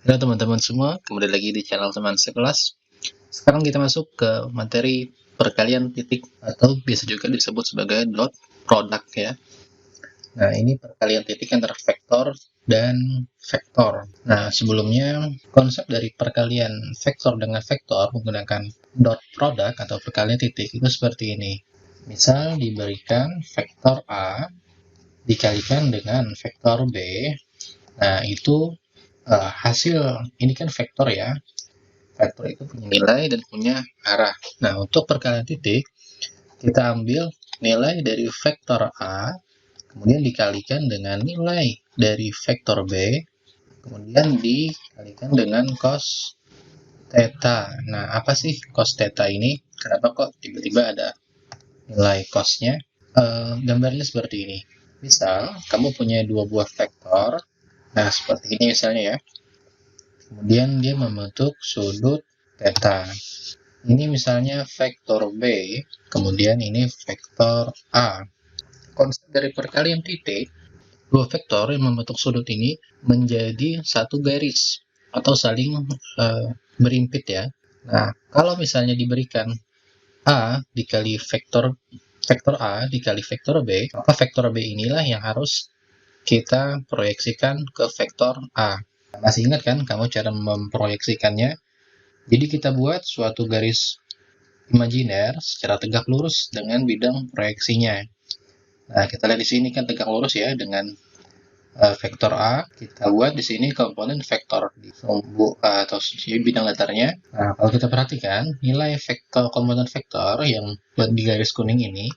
Halo teman-teman semua, kembali lagi di channel teman sekelas. Sekarang kita masuk ke materi perkalian titik atau biasa juga disebut sebagai dot product ya. Nah, ini perkalian titik antara vektor dan vektor. Nah, sebelumnya konsep dari perkalian vektor dengan vektor menggunakan dot product atau perkalian titik itu seperti ini. Misal diberikan vektor A dikalikan dengan vektor B. Nah, itu hasil ini kan vektor ya. Vektor itu punya nilai dan punya arah. Nah, untuk perkalian titik, kita ambil nilai dari vektor A, kemudian dikalikan dengan nilai dari vektor B, kemudian dikalikan dengan cos theta. Nah, apa sih cos theta ini? Kenapa kok tiba-tiba ada nilai cosnya? Gambarnya seperti ini. Misal, kamu punya dua buah vektor. Nah, seperti ini misalnya ya. Kemudian dia membentuk sudut theta. Ini misalnya vektor B, kemudian ini vektor A. Konsep dari perkalian titik, dua vektor yang membentuk sudut ini menjadi satu garis atau saling berimpit ya. Nah, kalau misalnya diberikan A dikali vektor A dikali vektor B, maka vektor B inilah yang harus kita proyeksikan ke vektor A. Masih ingat kan kamu cara memproyeksikannya? Jadi kita buat suatu garis imajiner secara tegak lurus dengan bidang proyeksinya. Nah, kita lihat di sini kan tegak lurus ya dengan vektor A. Kita buat di sini komponen vektor di sumbu atau bidang datarnya. Nah, kalau kita perhatikan, nilai vektor komponen vektor yang buat di garis kuning ini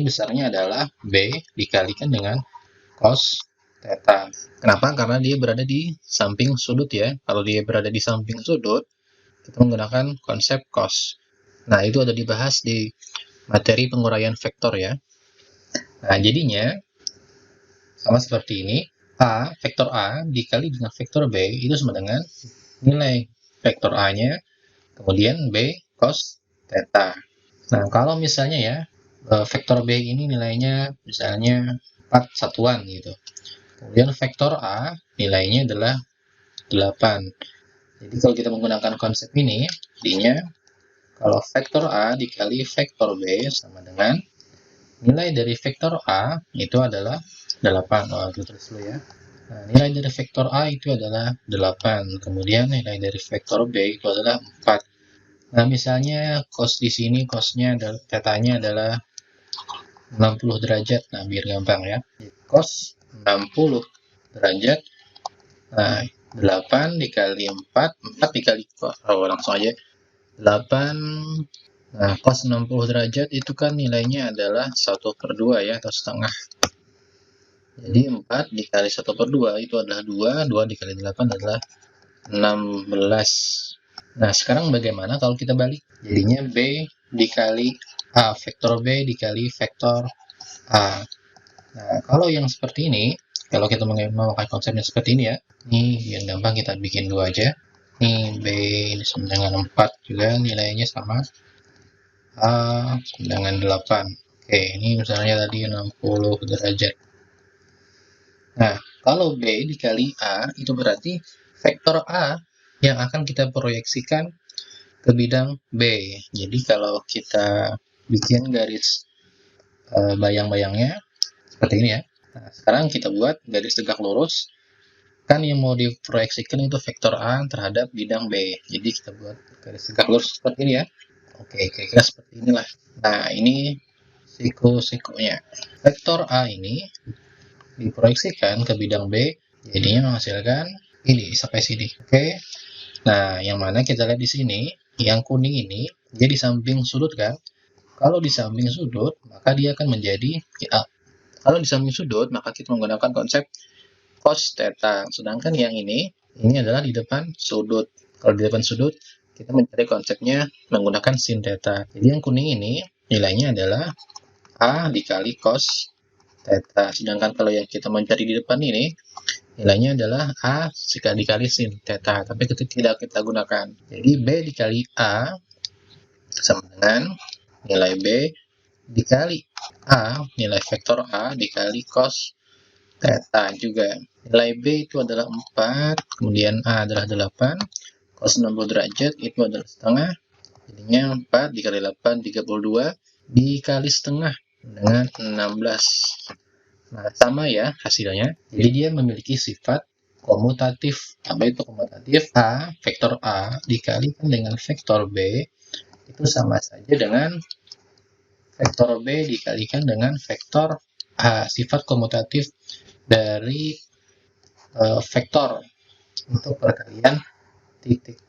besarnya adalah B dikalikan dengan cos theta. Kenapa? Karena dia berada di samping sudut ya. Kalau dia berada di samping sudut, kita menggunakan konsep cos. Nah, itu ada dibahas di materi penguraian vektor ya. Nah, jadinya sama seperti ini. Vektor A dikali dengan vektor B itu sama dengan nilai vektor A-nya, kemudian B cos theta. Nah, kalau misalnya ya, vektor B ini nilainya misalnya 4 satuan gitu. Kemudian vektor A nilainya adalah 8. Jadi kalau kita menggunakan konsep ini, jadinya kalau vektor A dikali vektor B sama dengan nilai dari vektor A itu adalah 8. Oh, itu terus dulu ya. Nah, nilai dari vektor A itu adalah 8. Kemudian nilai dari vektor B itu adalah 4. Nah, misalnya cos di sini cosnya tetanya adalah 60 derajat. Nah, biar gampang ya. Cos 60 derajat. Nah, 8 dikali 4, 4 dikali langsung aja 8. Nah, cos 60 derajat itu kan nilainya adalah 1/2 ya, atau setengah. Jadi 4 dikali 1/2 itu adalah 2, 2 dikali 8 adalah 16. Nah, sekarang bagaimana kalau kita balik? Jadinya B dikali A, vektor B dikali vektor A. Nah, kalau yang seperti ini, kalau kita memakai konsepnya seperti ini ya, ini yang gampang kita bikin dua aja. Ini B ini sama dengan 4 juga nilainya sama. A dengan 8. Oke, ini misalnya tadi 60 derajat. Nah, kalau B dikali A, itu berarti vektor A yang akan kita proyeksikan ke bidang B. Jadi kalau kita bikin garis bayang-bayangnya seperti ini ya. Nah, sekarang kita buat garis tegak lurus. Kan yang mau diproyeksikan itu vektor A terhadap bidang B. Jadi kita buat garis tegak lurus seperti ini ya. Oke, kira-kira seperti inilah. Nah, ini siku-sikunya. Vektor A ini diproyeksikan ke bidang B, jadinya menghasilkan ini sampai sini. Oke. Nah, yang mana kita lihat di sini, yang kuning ini dia di samping sudut kan? Kalau di samping sudut, maka dia akan menjadi ya, kalau di samping sudut, maka kita menggunakan konsep cos theta. Sedangkan yang ini adalah di depan sudut. Kalau di depan sudut, kita mencari konsepnya menggunakan sin theta. Jadi yang kuning ini nilainya adalah A dikali cos theta. Sedangkan kalau yang kita mencari di depan ini, nilainya adalah A dikali sin theta. Tapi kita tidak kita gunakan. Jadi B dikali A sama dengan nilai B dikali A, nilai vektor A dikali cos Theta juga. Nilai B itu adalah 4, kemudian A adalah 8, cos 60 derajat itu adalah setengah, jadinya 4 dikali 8, 32, dikali setengah dengan 16. Nah, sama ya hasilnya. Jadi dia memiliki sifat komutatif. Apa itu komutatif? A, vektor A dikalikan dengan vektor B itu sama saja dengan vektor B dikalikan dengan vektor A. Sifat komutatif dari vektor untuk perkalian titik.